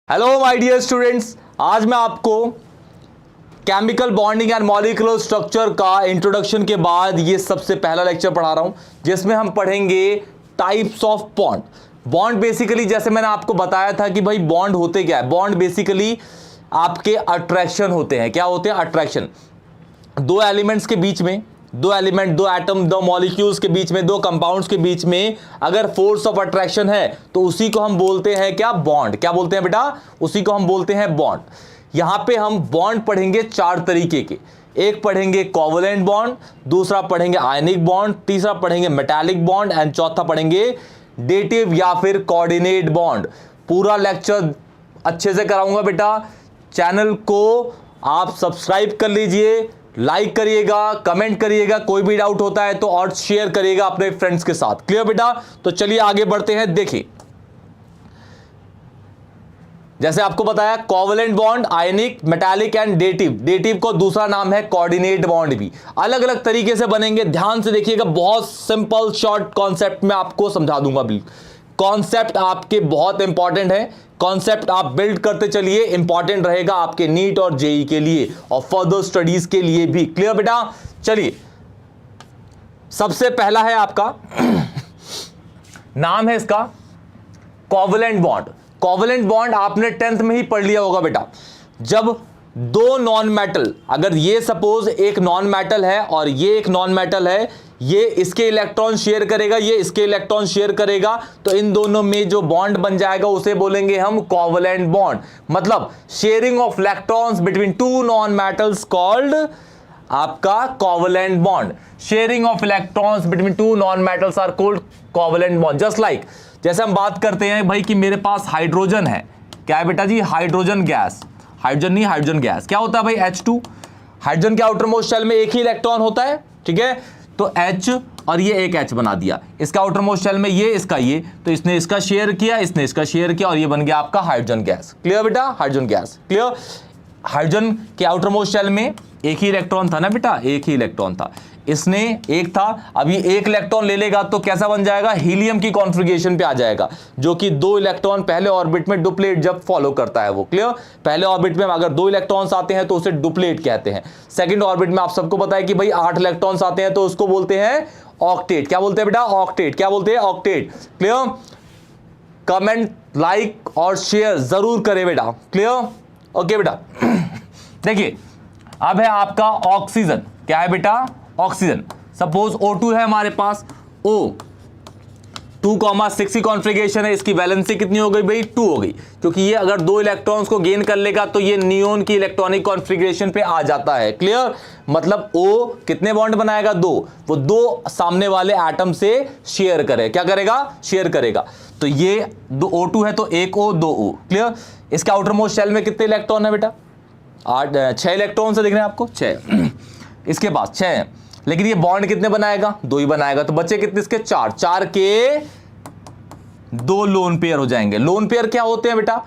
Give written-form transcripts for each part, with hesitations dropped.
Hello my dear students, आज मैं आपको chemical bonding and molecular structure का इंट्रोडक्शन के बाद ये सबसे पहला लेक्चर पढ़ा रहा हूं, जिसमें हम पढ़ेंगे types of bond. Bond basically जैसे मैंने आपको बताया था कि भाई बॉन्ड होते क्या है। बॉन्ड बेसिकली आपके अट्रैक्शन होते हैं। क्या होते हैं? अट्रैक्शन। दो एलिमेंट्स के बीच में, दो एलिमेंट, दो एटम, दो मॉलिक्यूल्स के बीच में, दो कंपाउंड्स के बीच में अगर फोर्स ऑफ अट्रैक्शन है तो उसी को हम बोलते हैं क्या? बॉन्ड। क्या बोलते हैं बेटा? उसी को हम बोलते हैं बॉन्ड। यहां पे हम बॉन्ड पढ़ेंगे चार तरीके के। एक पढ़ेंगे कोवलेंट बॉन्ड, दूसरा पढ़ेंगे आयनिक बॉन्ड, तीसरा पढ़ेंगे मेटालिक बॉन्ड एंड चौथा पढ़ेंगे डेटिव या फिर कोऑर्डिनेट बॉन्ड। पूरा लेक्चर अच्छे से कराऊंगा बेटा। चैनल को आप सब्सक्राइब कर लीजिए, लाइक करिएगा, कमेंट करिएगा, कोई भी डाउट होता है तो और शेयर करिएगा अपने फ्रेंड्स के साथ। क्लियर बेटा? तो चलिए आगे बढ़ते हैं। देखिए, जैसे आपको बताया covalent bond, ionic, metallic and dative. Dative को दूसरा नाम है कोऑर्डिनेट बॉन्ड भी। अलग अलग तरीके से बनेंगे, ध्यान से देखिएगा। बहुत सिंपल शॉर्ट कॉन्सेप्ट में आपको समझा दूंगा। बिल्कुल कॉन्सेप्ट आपके बहुत इंपॉर्टेंट है। कॉन्सेप्ट आप बिल्ड करते चलिए, इंपॉर्टेंट रहेगा आपके नीट और जेई के लिए और फर्दर स्टडीज के लिए भी। क्लियर बेटा? चलिए, सबसे पहला है आपका नाम है इसका कोवलेंट बॉन्ड। कोवलेंट बॉन्ड आपने 10th में ही पढ़ लिया होगा बेटा। जब दो नॉन मेटल, अगर ये सपोज एक नॉन मेटल है और ये एक नॉन मेटल है, ये इसके इलेक्ट्रॉन शेयर करेगा, ये इसके इलेक्ट्रॉन शेयर करेगा, तो इन दोनों में जो बॉन्ड बन जाएगा उसे बोलेंगे हम कोवलेंट बॉन्ड। मतलब sharing of electrons between two non metals called आपका covalent bond. Sharing of electrons between two non metals are called covalent bond. Just like जैसे हम बात करते हैं भाई कि मेरे पास हाइड्रोजन है। क्या है बेटा जी? Hydrogen gas. हाइड्रोजन नहीं, हाइड्रोजन गैस। क्या होता है भाई? H2। हाइड्रोजन के आउटर मोस्ट शेल में एक ही इलेक्ट्रॉन होता है, ठीक है? तो H और ये एक H बना दिया। इसका आउटर मोस्ट शेल में ये, इसका ये, तो इसने इसका शेयर किया, इसने इसका शेयर किया और ये बन गया आपका हाइड्रोजन गैस। क्लियर बेटा? Hydrogen gas. क्लियर? हाइड्रोजन के आउटर मोस्ट शेल में एक ही इलेक्ट्रॉन था ना बेटा, एक ही इलेक्ट्रॉन था। इसने एक था, अब ये एक इलेक्ट्रॉन ले लेगा तो कैसा बन जाएगा? हीलियम की कॉन्फ़िगरेशन पे आ जाएगा, जो कि दो इलेक्ट्रॉन पहले ऑर्बिट में डुप्लेट जब फॉलो करता है वो। क्लियर? पहले ऑर्बिट में अगर दो इलेक्ट्रॉन्स आते हैं तो उसे डुप्लेट कहते हैं। सेकंड ऑर्बिट में आप सबको पता है कि भाई 8 इलेक्ट्रॉन्स आते हैं तो उसको बोलते हैं ऑक्टेट। क्या बोलते हैं बेटा? ऑक्टेट। क्या बोलते हैं? ऑक्टेट। क्लियर? कमेंट, लाइक और शेयर जरूर करें बेटा। क्लियर? ओके बेटा। देखिए, अब है आपका ऑक्सीजन। क्या है बेटा? ऑक्सीजन। सपोज O2 है हमारे पास, O 2,6 की कॉन्फ़िगरेशन है। इसकी वैलेंसी कितनी हो गई भाई? 2 हो गई, क्योंकि ये अगर दो इलेक्ट्रॉन्स को गेन कर लेगा तो ये नियोन की इलेक्ट्रॉनिक कॉन्फ़िगरेशन पे आ जाता है। क्लियर? मतलब O कितने बॉन्ड बनाएगा? 2। वो दो सामने वाले एटम से शेयर करे। क्या करेगा? शेयर करेगा। तो ये O2 है तो 1 O 2 O। क्लियर? इसके आउटर मोस्ट शेल में कितने इलेक्ट्रॉन है बेटा? 6 इलेक्ट्रॉन से दिख रहे हैं आपको, 6। इसके पास 6 है, लेकिन ये बॉन्ड कितने बनाएगा? 2 ही बनाएगा। तो बच्चे कितने इसके? 4। 4 के 2 लोन पेयर हो जाएंगे। लोन पेयर क्या होते हैं बेटा?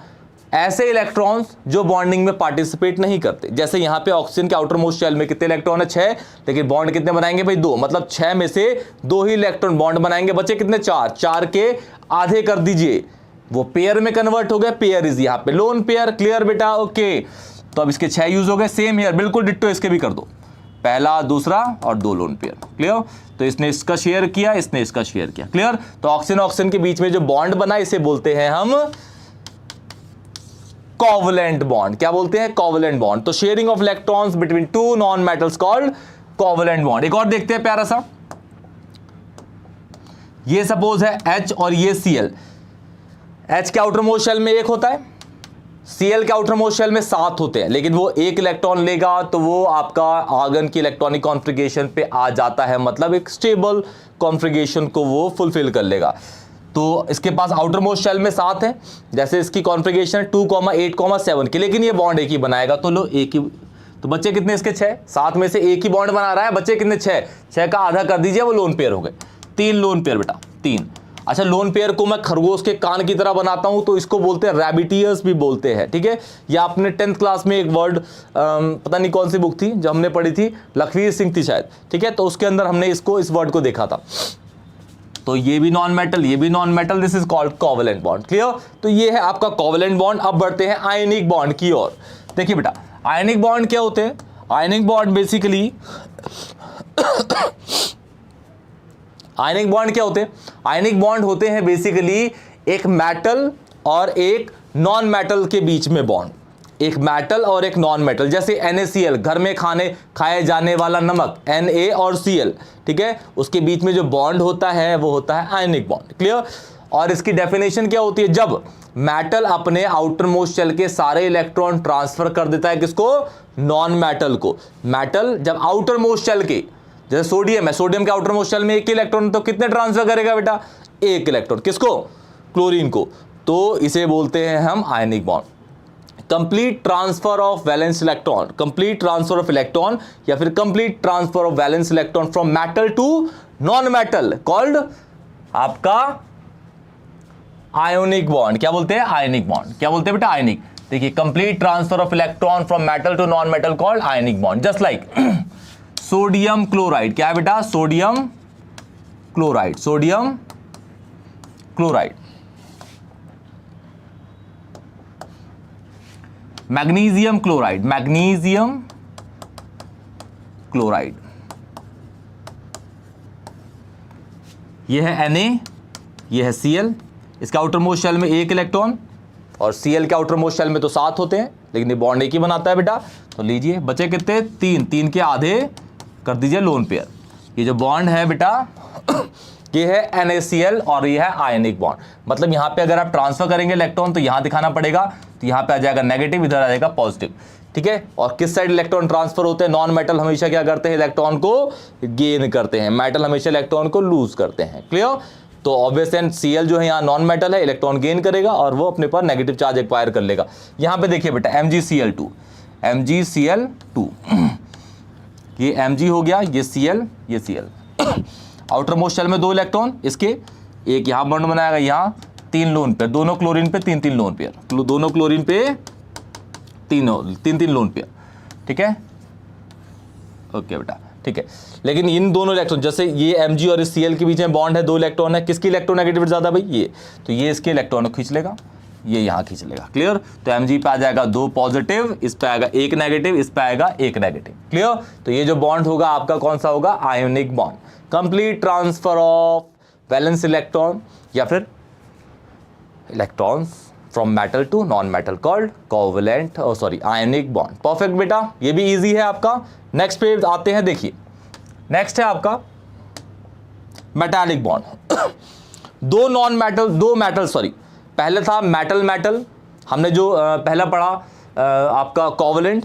ऐसे इलेक्ट्रॉन्स जो बॉन्डिंग में पार्टिसिपेट नहीं करते। जैसे यहां पे ऑक्सीजन के आउटर मोस्ट शेल में कितने इलेक्ट्रॉन है? 6, लेकिन बॉन्ड कितने बनाएंगे भाई? 2। मतलब 6 में से 2 ही इलेक्ट्रॉन बॉन्ड बनाएंगे। बच्चे कितने? 4। 4 के आधे कर दीजिए, वो पेयर में कन्वर्ट हो गए। पेयर इज यहां पे लोन पेयर। क्लियर बेटा? ओके। तो अब इसके 6 यूज हो गए। सेम हियर, बिल्कुल डिट्टो इसके भी कर दो। पहला, दूसरा और 2 लोन पेयर। क्लियर? तो इसने इसका शेयर किया, इसने इसका शेयर किया। क्लियर? तो ऑक्सीजन ऑक्सीजन के बीच में जो बॉन्ड बना इसे बोलते हैं हम कोवलेंट बॉन्ड। क्या बोलते हैं? Covalent bond. तो sharing of electrons between two non metals called covalent bond. एक और देखते हैं प्यारा सा। ये सपोज है H और ये Cl। H के आउटर मोस्ट शेल में 1 होता है, Cl के आउटर मोस्ट शेल में 7 होते हैं, लेकिन वो 1 इलेक्ट्रॉन लेगा तो वो आपका आर्गन की इलेक्ट्रॉनिक कॉन्फ़िगरेशन पे आ जाता है। मतलब एक स्टेबल कॉन्फ़िगरेशन को वो फुलफिल कर लेगा। तो इसके पास आउटर मोस्ट शेल में 7 है, जैसे इसकी कॉन्फ़िगरेशन 2,8,7 की, लेकिन ये बॉन्ड एक ही बनाएगा। तो लो एक ही, तो बच्चे कितने इसके? 6। 7 में से एक ही बॉन्ड बना रहा है। बच्चे कितने? 6। 6 का आधा कर दीजिए, वो लोन पेयर हो गए। 3 लोन पेयर बेटा, 3। अच्छा, लोन पेयर को मैं खरगोश के कान की तरह बनाता हूं तो इसको बोलते हैं रैबिटियस भी बोलते हैं। ठीक है? या आपने 10th क्लास में एक वर्ड, पता नहीं कौन सी बुक थी जो हमने पढ़ी थी, लखवीर सिंह थी शायद, ठीक है? तो उसके अंदर हमने इसको, इस वर्ड को देखा था। तो ये भी नॉन मेटल, ये भी non metal, this is called covalent bond. Clear? तो ये है आपका कोवेलेंट बॉन्ड। अब बढ़ते हैं आयनिक बॉन्ड की ओर। देखिए बेटा, आयनिक बॉन्ड क्या होते हैं? आयनिक बॉन्ड बेसिकली आयनिक बॉन्ड क्या होते हैं? आयनिक बॉन्ड होते हैं बेसिकली एक मेटल और एक नॉन मेटल के बीच में बॉन्ड, एक मेटल और एक नॉन मेटल। जैसे NaCl, घर में खाए जाने वाला नमक, Na और Cl, ठीक है, उसके बीच में जो बॉन्ड होता है वो होता है आयनिक बॉन्ड। क्लियर? और इसकी डेफिनेशन क्या होती है? जब मेटल अपने आउटर मोस्ट शेल के सारे इलेक्ट्रॉन ट्रांसफर कर देता है किसको? नॉन मेटल को। मेटल जब आउटर मोस्ट शेल के, जैसे सोडियम है, सोडियम के आउटर मोस्ट शेल में एक इलेक्ट्रॉन, तो कितने ट्रांसफर करेगा बेटा? एक इलेक्ट्रॉन। किसको? क्लोरीन को। तो इसे बोलते हैं हम ionic bond. Complete transfer of valence electron, complete transfer of electron या फिर complete transfer of valence electron from metal to non metal called आपका आयोनिक बॉन्ड। क्या बोलते हैं? Ionic bond. क्या बोलते हैं बेटा? आयनिक। देखिए, complete transfer of electron from metal to non metal called ionic bond. Just like sodium chloride. क्या है बेटा? Sodium chloride, sodium chloride. Magnesium chloride, magnesium chloride. यह है Na, यह है Cl। इसका आउटर मोस्ट शेल में एक इलेक्ट्रॉन और Cl के आउटर मोस्ट शेल में तो 7 होते हैं, लेकिन ये बॉन्ड एक ही बनाता है बेटा। तो लीजिए, बचे कितने? 3, 3 के आधे कर दीजिए लोन पेयर। ये जो बॉन्ड है बेटा ये है NaCl और ये है आयनिक बॉन्ड। मतलब यहां पे अगर आप ट्रांसफर करेंगे इलेक्ट्रॉन तो यहां दिखाना पड़ेगा, तो यहां पे आ जाएगा नेगेटिव, इधर आ जाएगा पॉजिटिव। ठीक है? और किस साइड इलेक्ट्रॉन ट्रांसफर होते हैं? नॉन मेटल हमेशा क्या करते हैं? इलेक्ट्रॉन को गेन करते हैं, मेटल हमेशा इलेक्ट्रॉन को लूज करते हैं। क्लियर? तो ऑब्वियस एंड Cl जो है यहाँ नॉन मेटल है, इलेक्ट्रॉन गेन करेगा और वो अपने पर नेगेटिव चार्ज एक्वायर कर लेगा। यहां पे देखिए बेटा MgCl2, MgCl2 ये Mg हो गया, ये Cl, ये Cl। आउटर मोस्ट शेल में 2 इलेक्ट्रॉन, इसके एक यहां बॉन्ड बनाएगा, यहां 3 लोन पेयर, दोनों क्लोरीन पे 3-3 लोन पेयर, दोनों क्लोरीन पे 3-3 लोन पेयर। ठीक है? ओके बेटा, ठीक है। लेकिन इन दोनों इलेक्ट्रॉन, जैसे ये Mg और इस Cl के बीच में बॉन्ड है, 2 इलेक्ट्रॉन है, किसकी इलेक्ट्रोनेगेटिविटी ज्यादा भाई? ये। तो ये इसके इलेक्ट्रॉन को खींच लेगा, ये यहां खींच लेगा। क्लियर? तो Mg पे आ जाएगा 2 पॉजिटिव, इस पे आएगा 1 नेगेटिव, इस पे आएगा 1 नेगेटिव। क्लियर? तो ये जो बॉन्ड होगा आपका कौन सा होगा? Ionic bond. Complete transfer of valence electron या फिर electrons from metal to non metal called covalent ionic bond. Perfect बेटा, ये भी इजी है आपका। नेक्स्ट पे आते हैं, देखिए नेक्स्ट है आपका मेटालिक बॉन्ड। दो मेटल पहले था मेटल मेटल, हमने जो पहला पढ़ा आपका कोवेलेंट,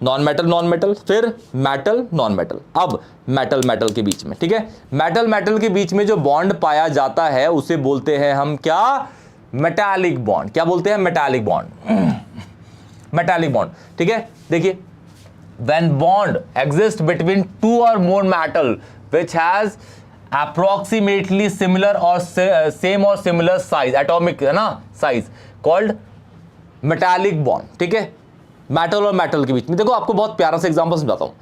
नॉन मेटल, फिर मेटल नॉन मेटल, अब मेटल मेटल के बीच में। ठीक है? मेटल मेटल के बीच में जो बॉन्ड पाया जाता है उसे बोलते हैं हम क्या? Metallic bond. क्या बोलते हैं? Metallic bond. Metallic bond. ठीक है? देखिए, when bond exists between 2 or more metal which has approximately similar or same or similar size, atomic है ना size, called metallic bond। ठीक है? मेटल और मेटल के बीच में। देखो, आपको बहुत प्यारा सा एग्जांपल समझाता हूं।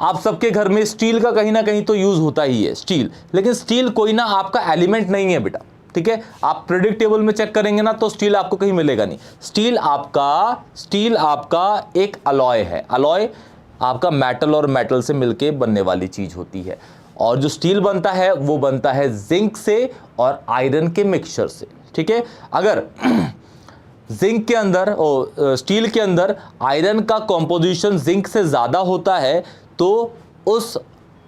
आप सबके घर में स्टील का कहीं ना कहीं तो यूज होता ही है, स्टील। लेकिन स्टील कोई ना आपका एलिमेंट नहीं है बेटा। ठीक है? आप प्रेडिक्ट टेबल में चेक करेंगे ना तो स्टील आपको कहीं मिलेगा नहीं। स्टील आपका एक अलॉय है। अलॉय आपका मेटल और मेटल से मिलके बनने वाली चीज होती है। और जो स्टील बनता है वो बनता है जिंक से और आयरन के मिक्सचर से। ठीक है? अगर जिंक के अंदर स्टील के अंदर आयरन का कॉम्पोजिशन जिंक से ज्यादा होता है तो उस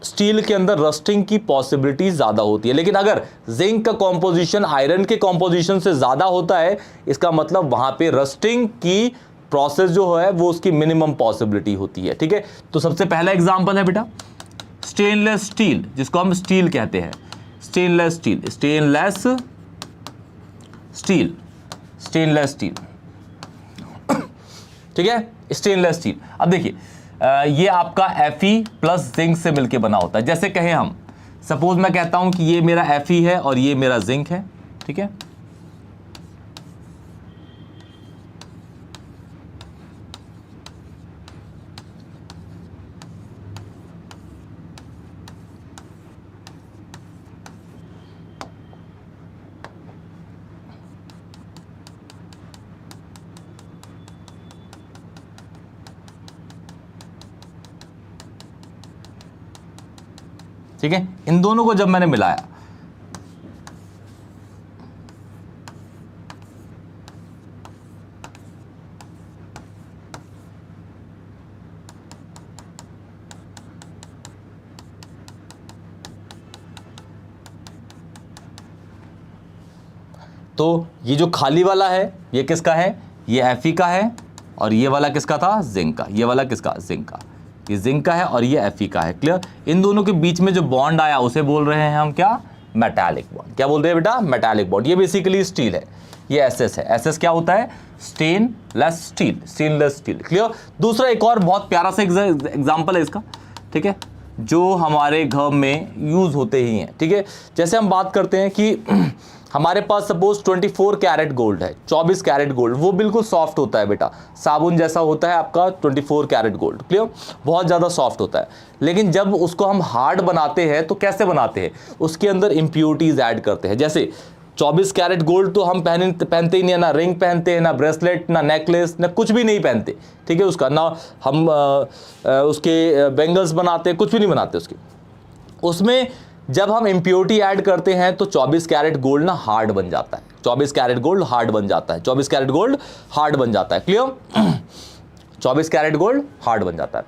स्टील के अंदर रस्टिंग की पॉसिबिलिटी ज्यादा होती है। लेकिन अगर जिंक का कॉम्पोजिशन आयरन के कॉम्पोजिशन से ज्यादा होता है, इसका मतलब वहां पे रस्टिंग की प्रोसेस जो है वो उसकी मिनिमम पॉसिबिलिटी होती है। ठीक है? तो सबसे पहला एग्जांपल है बेटा स्टेनलेस स्टील, जिसको हम स्टील कहते हैं। Stainless steel. ठीक है? Stainless steel. अब देखिए, ये आपका Fe प्लस जिंक से मिलके बना होता है। जैसे कहें हम, सपोज मैं कहता हूं कि ये मेरा Fe है और ये मेरा जिंक है। ठीक है? ठीक है, इन दोनों को जब मैंने मिलाया तो ये जो खाली वाला है ये किसका है, ये Fe का है, और ये वाला किसका था, जिंक का। ये वाला किसका, जिंक का। ये जिंक का है और ये Fe का है। क्लियर। इन दोनों के बीच में जो बॉन्ड आया उसे बोल रहे हैं हम क्या, मेटालिक बॉन्ड। क्या बोल रहे हैं बेटा, मेटालिक बॉन्ड। ये बेसिकली स्टील है, ये SS है। SS क्या होता है, stainless steel, stainless steel. Clear. दूसरा एक और बहुत प्यारा सा एग्जाम्पल है इसका, ठीक है, जो हमारे घर में यूज होते ही हैं। ठीक है, जैसे हम बात करते हैं कि हमारे पास सपोज 24 कैरेट गोल्ड है, 24 कैरेट गोल्ड, वो बिल्कुल सॉफ्ट होता है बेटा, साबुन जैसा होता है आपका 24 कैरेट गोल्ड। क्लियर, बहुत ज़्यादा सॉफ्ट होता है। लेकिन जब उसको हम हार्ड बनाते हैं तो कैसे बनाते हैं, उसके अंदर इम्प्योरिटीज ऐड करते हैं। जैसे 24 कैरेट गोल्ड तो हम पहनते ही नहीं है, ना रिंग पहनते हैं, ना ब्रेसलेट, ना नेकलेस, ना कुछ भी नहीं पहनते। ठीक है, उसका ना हम उसके बेंगल्स बनाते हैं, कुछ भी नहीं बनाते उसके। उसमें जब हम इम्प्योरिटी ऐड करते हैं तो 24 कैरेट गोल्ड ना हार्ड बन जाता है, 24 कैरेट गोल्ड हार्ड बन जाता है, 24 कैरेट गोल्ड हार्ड बन जाता है। क्लियर, 24 कैरेट गोल्ड हार्ड बन जाता है।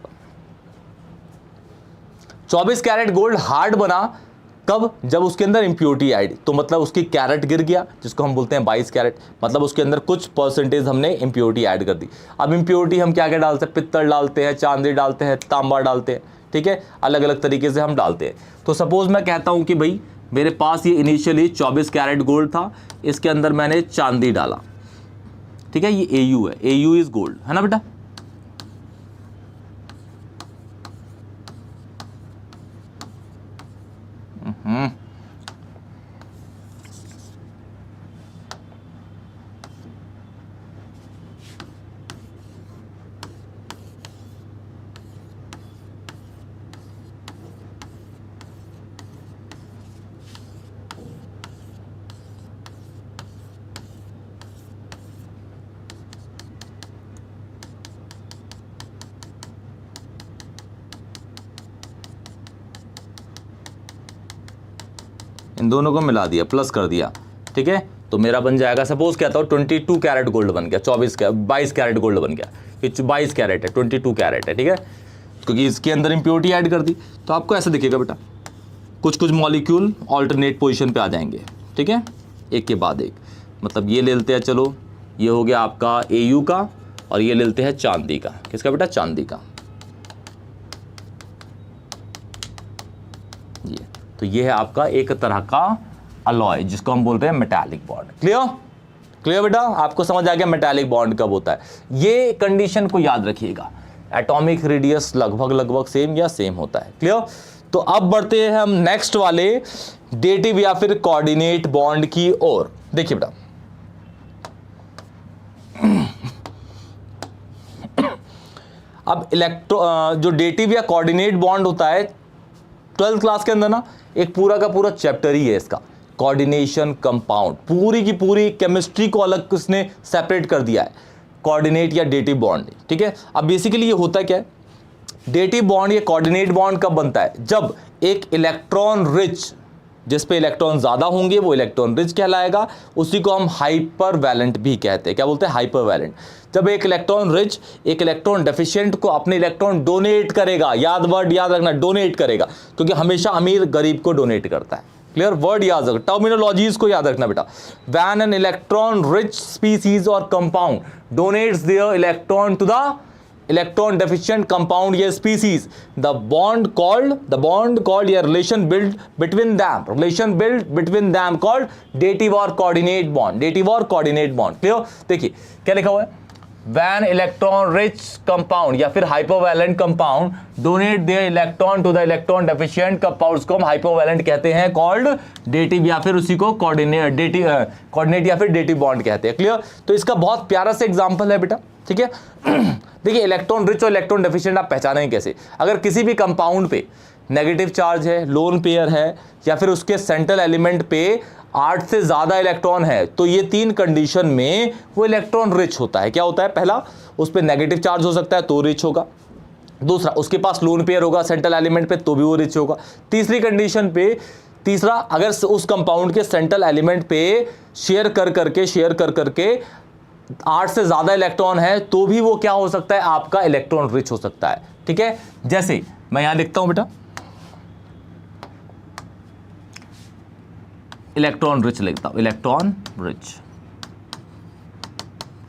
24 कैरेट गोल्ड हार्ड बना कब, जब उसके अंदर इम्प्योरिटी ऐड, तो मतलब उसकी कैरेट गिर गया, जिसको हम बोलते हैं 22 कैरेट, मतलब उसके अंदर कुछ परसेंटेज हमने इम्प्योरिटी ऐड कर दी। अब इम्प्योरिटी हम क्या क्या डालते हैं, पित्तल डालते हैं, चांदी डालते हैं, तांबा डालते हैं। ठीक है, अलग अलग तरीके से हम डालते हैं। तो सपोज मैं कहता हूं कि भाई मेरे पास ये इनिशियली 24 कैरेट गोल्ड था, इसके अंदर मैंने चांदी डाला। ठीक है, ये AU है, AU इज गोल्ड, है ना बेटा। इन दोनों को मिला दिया, प्लस कर दिया। ठीक है, तो मेरा बन जाएगा, सपोज कहता हूँ 22 कैरेट गोल्ड बन गया, 22 कैरेट गोल्ड बन गया। ये 22 कैरेट है, 22 कैरेट है। ठीक है, क्योंकि इसके अंदर इम्प्योरिटी ऐड कर दी। तो आपको ऐसा दिखेगा बेटा, कुछ कुछ मॉलिक्यूल ऑल्टरनेट पोजीशन पे आ जाएंगे। ठीक है, एक के बाद एक। मतलब ये ले लेते हैं, चलो ये हो गया आपका AU का, और ये ले लेते हैं चांदी का। किसका बेटा, चांदी का। ये तो ये है आपका एक तरह का अलॉय, जिसको हम बोलते हैं मेटालिक बॉन्ड। क्लियर, क्लियर बेटा, आपको समझ आ गया मेटालिक बॉन्ड कब होता है। ये कंडीशन को याद रखिएगा, एटॉमिक रेडियस लगभग सेम या सेम होता है। क्लियर। तो अब बढ़ते हैं हम नेक्स्ट वाले डेटिव या फिर कोऑर्डिनेट बॉन्ड की ओर। देखिए बेटा, अब जो डेटिव या कोऑर्डिनेट बॉन्ड होता है 12th क्लास के अंदर ना एक पूरा का पूरा चैप्टर ही है इसका, कोऑर्डिनेशन कंपाउंड। पूरी की पूरी केमिस्ट्री को अलग उसने सेपरेट कर दिया है, कोऑर्डिनेट या डेटिव बॉन्ड। ठीक है, अब बेसिकली ये होता क्या है, डेटिव बॉन्ड या कोऑर्डिनेट बॉन्ड कब बनता है, जब एक इलेक्ट्रॉन रिच, जिस पे इलेक्ट्रॉन ज़्यादा होंगे वो इलेक्ट्रॉन रिच कहलाएगा, उसी को हम हाइपर वैलेंट भी कहते हैं। क्या बोलते हैं, हाइपर वैलेंट। जब एक इलेक्ट्रॉन रिच एक इलेक्ट्रॉन डेफिशिएंट को अपने इलेक्ट्रॉन डोनेट करेगा, वर्ड याद रखना, डोनेट करेगा, क्योंकि हमेशा अमीर गरीब को डोनेट करता है। क्लियर, वर्ड याद रखना, टर्मिनोलॉजीज को याद रखना बेटा। When an electron rich species और compound donates their electron to the electron deficient compound या species, the bond called या relation built between them called dative or coordinate bond, dative or coordinate bond। Clear, देखिए क्या लिखा हुआ है, when electron rich compound या फिर hypervalent compound donate their electron to the electron deficient compound, उसको हम hypervalent कहते हैं, called dative या फिर उसी को coordinate या फिर dative bond कहते हैं। क्लियर, तो इसका बहुत प्यारा सा एग्जाम्पल है बेटा। ठीक है, देखिए इलेक्ट्रॉन रिच और इलेक्ट्रॉन डेफिशिएंट आप पहचानेंगे कैसे, अगर किसी भी कंपाउंड पे नेगेटिव चार्ज है, लोन पेयर है, या फिर उसके सेंट्रल एलिमेंट पे 8 से ज़्यादा इलेक्ट्रॉन है, तो ये 3 कंडीशन में वो इलेक्ट्रॉन रिच होता है। क्या होता है, पहला उस पर नेगेटिव चार्ज हो सकता है तो रिच होगा, दूसरा उसके पास लोन पेयर होगा सेंट्रल एलिमेंट पे तो भी वो रिच होगा। तीसरी कंडीशन पे, तीसरा अगर उस कंपाउंड के सेंट्रल एलिमेंट पे शेयर कर करके 8 से ज्यादा इलेक्ट्रॉन है तो भी वो क्या हो सकता है, आपका इलेक्ट्रॉन रिच हो सकता है। ठीक है, जैसे मैं यहां लिखता हूं बेटा इलेक्ट्रॉन रिच लिखता हूं, इलेक्ट्रॉन रिच।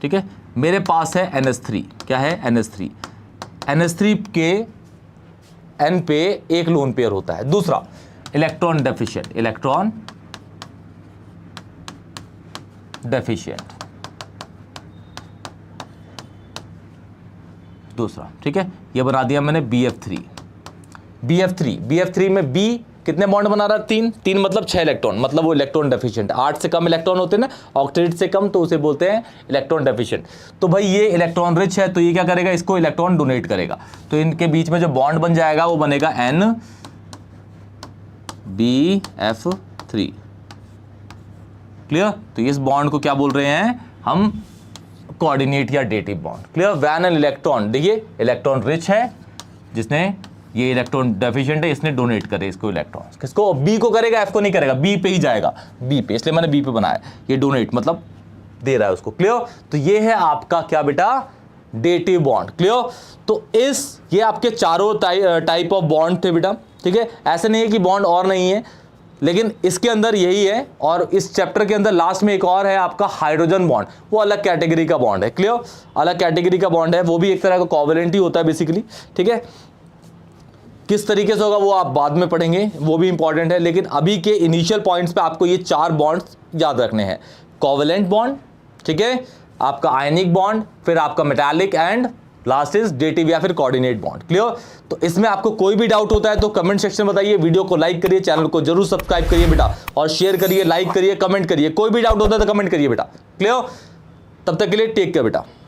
ठीक है, मेरे पास है NH3, क्या है NH3, NH3 के N पे एक लोन पेयर होता है। दूसरा इलेक्ट्रॉन डेफिशिएंट, इलेक्ट्रॉन डेफिशिएंट दूसरा। ठीक है, ये बना दिया मैंने BF3। BF3 में B कितने बॉन्ड बना रहा है, 3 मतलब 6 इलेक्ट्रॉन, मतलब वो इलेक्ट्रॉन डेफिशिएंट। 8 से कम इलेक्ट्रॉन होते हैं ना, ऑक्टेट से कम, तो उसे बोलते हैं इलेक्ट्रॉन डेफिशिएंट। तो भाई ये इलेक्ट्रॉन रिच है तो ये क्या करेगा, इसको इलेक्ट्रॉन डोनेट करेगा। तो इनके बीच में जो बॉन्ड बन जाएगा वो बनेगा NBF3। क्लियर, तो इस बॉन्ड को क्या बोल रहे हैं हम, कोऑर्डिनेट या dative bond. Clear, when an electron, देखिए इलेक्ट्रॉन रिच है, जिसने ये इलेक्ट्रॉन डेफिशिएंट है, इसने डोनेट करे इसको इलेक्ट्रॉन, किसको, बी को करेगा, एफ को नहीं करेगा, बी पे ही जाएगा, बी पे, इसलिए मैंने बी पे बनाया। ये डोनेट मतलब दे रहा है उसको। क्लियर, तो ये है आपका क्या बेटा, डेटिव बॉन्ड। क्लियर, तो ये आपके चारों टाइप ऑफ बॉन्ड थे बेटा। ठीक है, ऐसे नहीं है कि बॉन्ड और नहीं है, लेकिन इसके अंदर यही है। और इस चैप्टर के अंदर लास्ट में एक और है आपका हाइड्रोजन बॉन्ड, वो अलग कैटेगरी का बॉन्ड है। क्लियर, अलग कैटेगरी का बॉन्ड है, वो भी एक तरह का कोवैलेंट ही होता है बेसिकली। ठीक है, किस तरीके से होगा वो आप बाद में पढ़ेंगे, वो भी इंपॉर्टेंट है। लेकिन अभी के इनिशियल पॉइंट्स पे आपको ये 4 बॉन्ड्स याद रखने हैं, कोवैलेंट बॉन्ड, ठीक है, आपका आयनिक बॉन्ड, फिर आपका metallic, and last is dative या फिर कोऑर्डिनेट बॉन्ड। क्लियर, तो इसमें आपको कोई भी डाउट होता है तो कमेंट सेक्शन में बताइए, वीडियो को लाइक करिए, चैनल को जरूर सब्सक्राइब करिए बेटा, और शेयर करिए, लाइक करिए, कमेंट करिए। कोई भी डाउट होता है तो कमेंट करिए बेटा। क्लियर, तब तक के लिए टेक केयर बेटा।